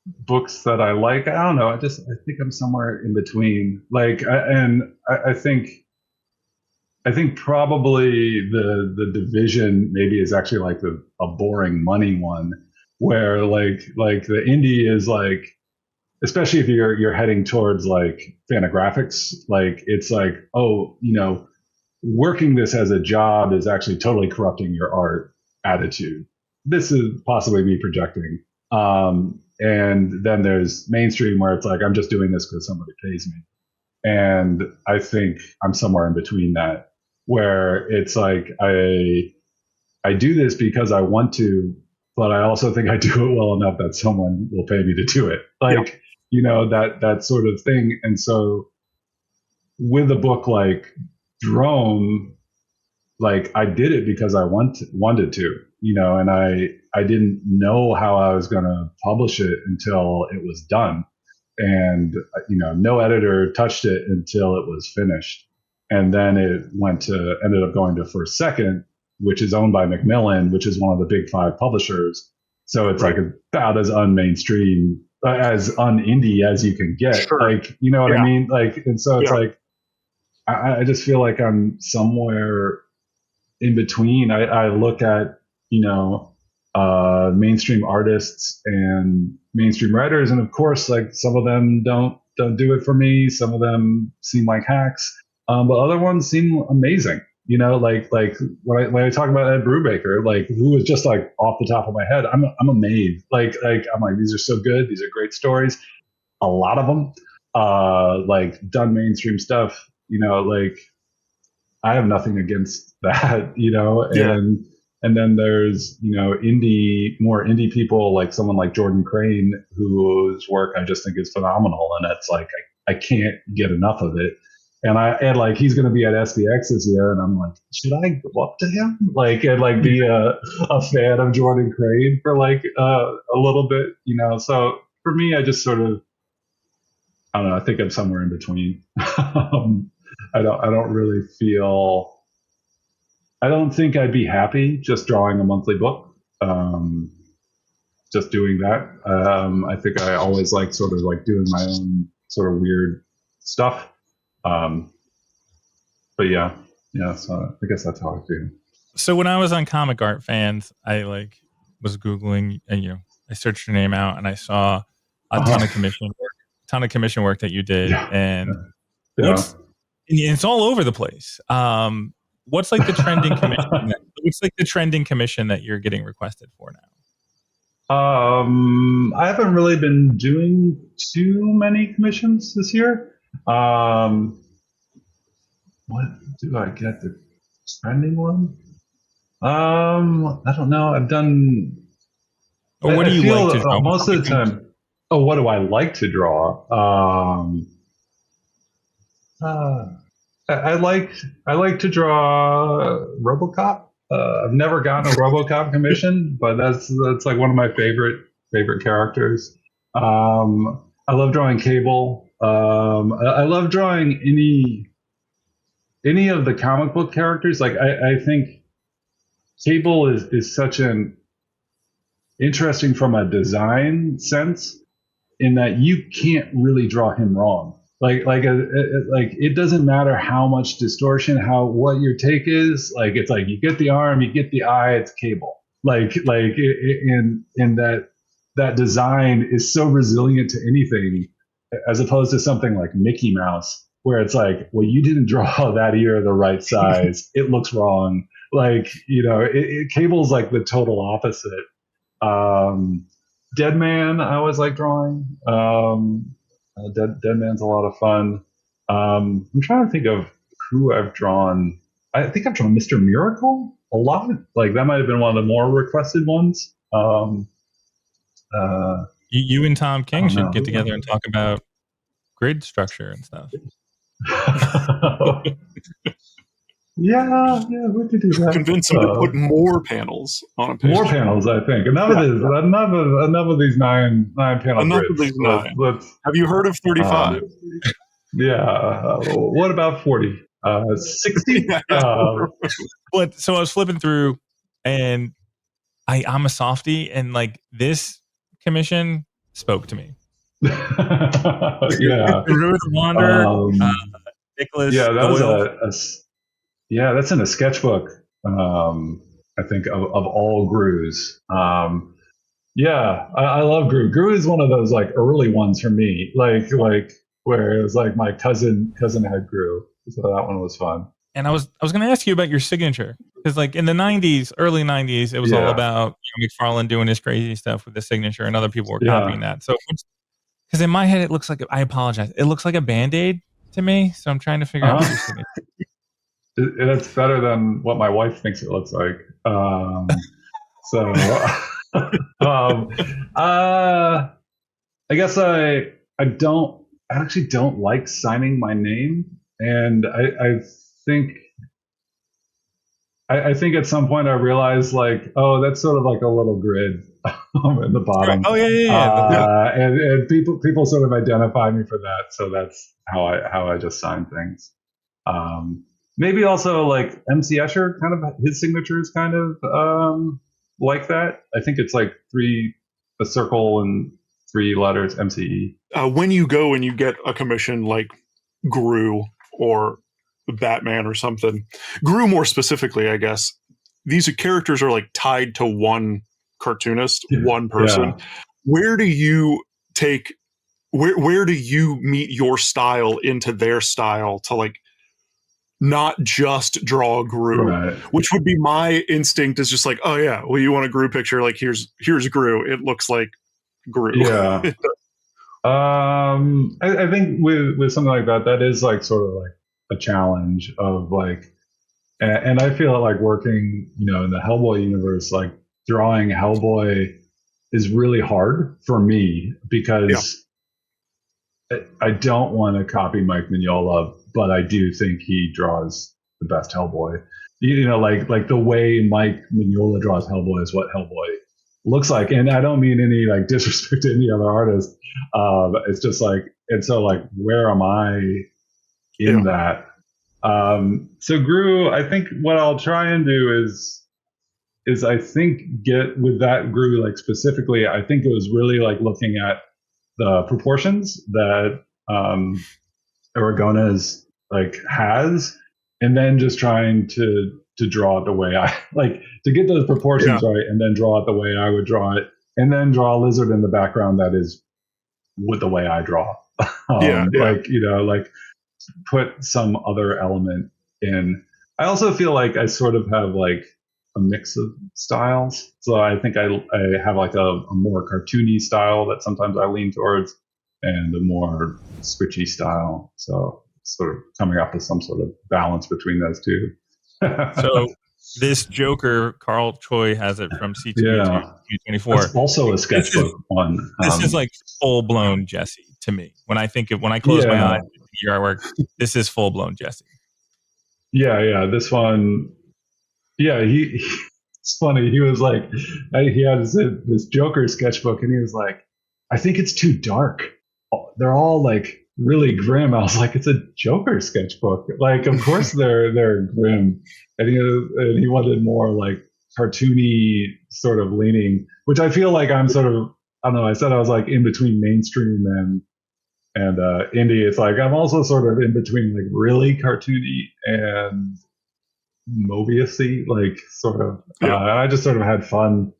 books that I like. I don't know. I think I'm somewhere in between. I think probably the division maybe is actually a boring money one, where the indie is especially if you're heading towards Fantagraphics, it's working this as a job is actually totally corrupting your art attitude. This is possibly me projecting. And then there's mainstream where it's I'm just doing this because somebody pays me. And I think I'm somewhere in between that, where it's I do this because I want to but I also think I do it well enough that someone will pay me to do it. Like, you know, that sort of thing. And so with a book like Drome, like I did it because I wanted to, you know, and I didn't know how I was going to publish it until it was done. And, you know, no editor touched it until it was finished. And then it ended up going to First Second, which is owned by Macmillan, which is one of the big 5 publishers. So it's like about as unmainstream, as un-indie as you can get. Sure. Like, you know what I mean? Like, and so it's like, I just feel like I'm somewhere in between. I look at, you know, mainstream artists and mainstream writers, and of course, like some of them don't do it for me. Some of them seem like hacks, but other ones seem amazing. You know, like when I talk about Ed Brubaker, like who is just like off the top of my head, I'm amazed. Like I'm like, these are so good. These are great stories. A lot of them, like done mainstream stuff. You know, like I have nothing against that. You know, and then there's, you know, more indie people, like someone like Jordan Crane, whose work I just think is phenomenal, and it's like I can't get enough of it. And like he's going to be at SPX this year, and I'm like, should I go up to him, like, and like be a fan of Jordan Crane for like a little bit, you know? So for me, I just sort of, I don't know. I think I'm somewhere in between. I don't really feel. I don't think I'd be happy just drawing a monthly book. Just doing that. I think I always like sort of like doing my own sort of weird stuff. But yeah. So I guess that's how I feel. So when I was on Comic Art Fans, I like was Googling, and you know, I searched your name out, and I saw a ton of commission work that you did, and it's all over the place. What's like the trending commission? What's like the trending commission that you're getting requested for now? I haven't really been doing too many commissions this year. What do I get? The trending one? I don't know. I've done. Or what do you like to draw? Most of the time. Oh, what do I like to draw? I like to draw RoboCop. I've never gotten a RoboCop commission, but that's like one of my favorite characters. I love drawing Cable. I love drawing any of the comic book characters. Like I think Cable is such an interesting from a design sense, in that you can't really draw him wrong. Like it doesn't matter how much distortion, what your take is. Like it's like you get the arm, you get the eye, it's Cable. In that design is so resilient to anything, as opposed to something like Mickey Mouse, where it's like, well, you didn't draw that ear the right size, it looks wrong. Like, you know, Cable's like the total opposite. Dead Man, I always like drawing. Dead Man's a lot of fun. I'm trying to think of who I've drawn. I think I've drawn Mr. Miracle a lot. Like that might have been one of the more requested ones. You and Tom King should get together and talk about grid structure and stuff. Yeah, we could do that. Convince him to put more panels on a page. More panels, I think. Enough of these nine panel enough grids. Of these nine. Have you heard of 35? What about 40? 60? But so I was flipping through, and I'm a softie, and like this commission spoke to me. Yeah. Ruth Wander, Nicholas. Yeah, that was that's in a sketchbook. I think of all Groos. I love Groo. Groo is one of those like early ones for me. Like where it was like my cousin had Groo, so that one was fun. And I was going to ask you about your signature, because like in the 90s, early 90s, it was all about McFarlane doing his crazy stuff with the signature, and other people were copying that. So, because in my head it looks like, I apologize, it looks like a Band-Aid to me. So I'm trying to figure out what your signature. It's better than what my wife thinks it looks like. So um, I guess I actually don't like signing my name, and I think I think at some point I realized like, oh, that's sort of like a little grid at the Right. bottom. Oh yeah. And people sort of identify me for that, so that's how I just sign things. Maybe also like MC Escher, kind of his signature is kind of like that. I think it's like a circle and 3 letters, MCE. When you go and you get a commission like Groo or Batman or something, Groo more specifically, I guess, these characters are like tied to one cartoonist, one person. Yeah. Where do you take, where do you meet your style into their style to like not just draw Groo? Right. Which would be my instinct is just like, oh yeah, well, you want a Groo picture, like here's Groo, it looks like Groo. Yeah. I think with something like that, that is like sort of like a challenge of like, and I feel like working, you know, in the Hellboy universe, like drawing Hellboy is really hard for me because I don't want to copy Mike Mignola, but I do think he draws the best Hellboy. You know, like the way Mike Mignola draws Hellboy is what Hellboy looks like, and I don't mean any like disrespect to any other artist. It's just like, and so like, where am I in that? So Groo, I think what I'll try and do is I think get with that Groo, like specifically, I think it was really like looking at the proportions that Aragona's like has, and then just trying to draw it the way I like to get those proportions right, and then draw it the way I would draw it, and then draw a lizard in the background that is with the way I draw. Like, you know, like put some other element in. I also feel like I sort of have like a mix of styles. So I think I have like a more cartoony style that sometimes I lean towards, and a more switchy style. So sort of coming up with some sort of balance between those two. So this Joker, Carl Choi has it from C2E2 24. It's also a sketchbook one. This is like full blown Jesse to me. When I close my eyes, your artwork, this is full blown Jesse. Yeah. This one, it's funny. He was like, he had this Joker sketchbook, and he was like, I think it's too dark. They're all like really grim. I was like, it's a Joker sketchbook. Like, of course they're grim. And he wanted more like cartoony sort of leaning, which I feel like I'm sort of, I don't know. I said I was like in between mainstream and indie. It's like I'm also sort of in between like really cartoony and Mobius-y, like sort of. And I just sort of had fun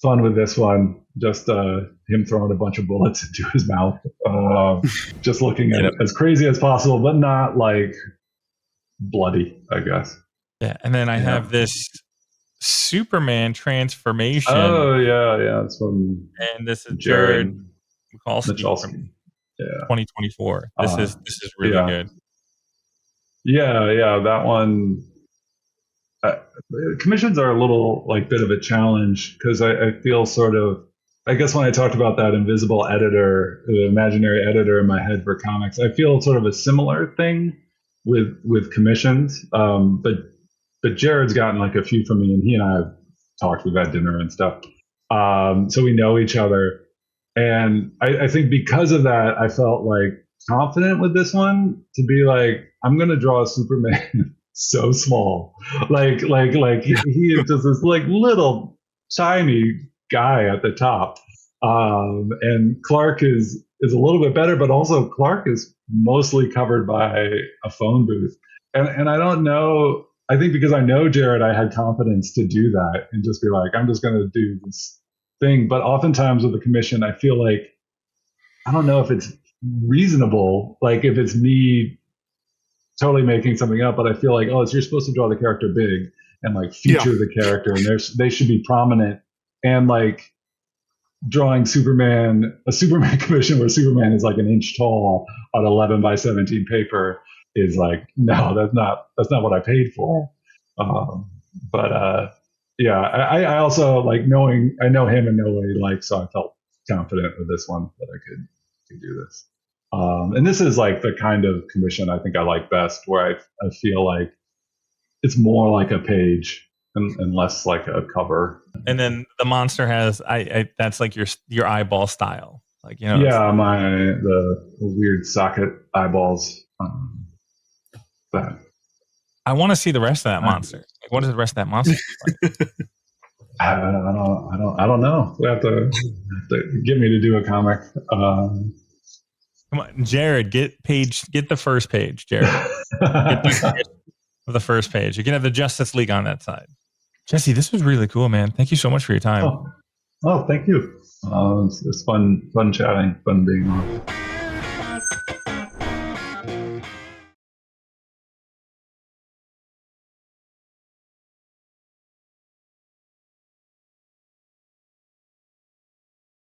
with this one. Just him throwing a bunch of bullets into his mouth, just looking at it as crazy as possible, but not like bloody, I guess. Yeah, and then I have this Superman transformation. Oh yeah, it's from. And this is Jared Michalski. 2024. This is really good. Yeah, that one. Commissions are a little like bit of a challenge because I feel sort of. I guess when I talked about that invisible editor, the imaginary editor in my head for comics, I feel sort of a similar thing with commissions. But Jared's gotten like a few from me, and he and I have talked. We've had dinner and stuff, so we know each other. And I think because of that, I felt like confident with this one to be like, I'm going to draw a Superman so small, like he is just this like little tiny guy at the top, and Clark is a little bit better, but also Clark is mostly covered by a phone booth, and I don't know. I think because I know Jared, I had confidence to do that and just be like, I'm just going to do this thing. But oftentimes with the commission, I feel like, I don't know if it's reasonable, like if it's me totally making something up, but I feel like, you're supposed to draw the character big and like feature the character, and they should be prominent. And like drawing a Superman commission where Superman is like an inch tall on 11 by 17 paper is like, no, that's not what I paid for. But yeah, I also like I know him and know what he likes, so I felt confident with this one that I could do this. And this is like the kind of commission I think I like best, where I feel like it's more like a page and less like a cover. And then the monster has that's like your eyeball style, like Yeah, the weird socket eyeballs. That I want to see the rest of that monster. Like, what does the rest of that monster look like? I don't know. You have to get me to do a comic. Come on, Jared, get the first page, Jared. Get the first page. You can have the Justice League on that side. Jesse, this was really cool, man. Thank you so much for your time. Oh, thank you. It's fun chatting, fun being on.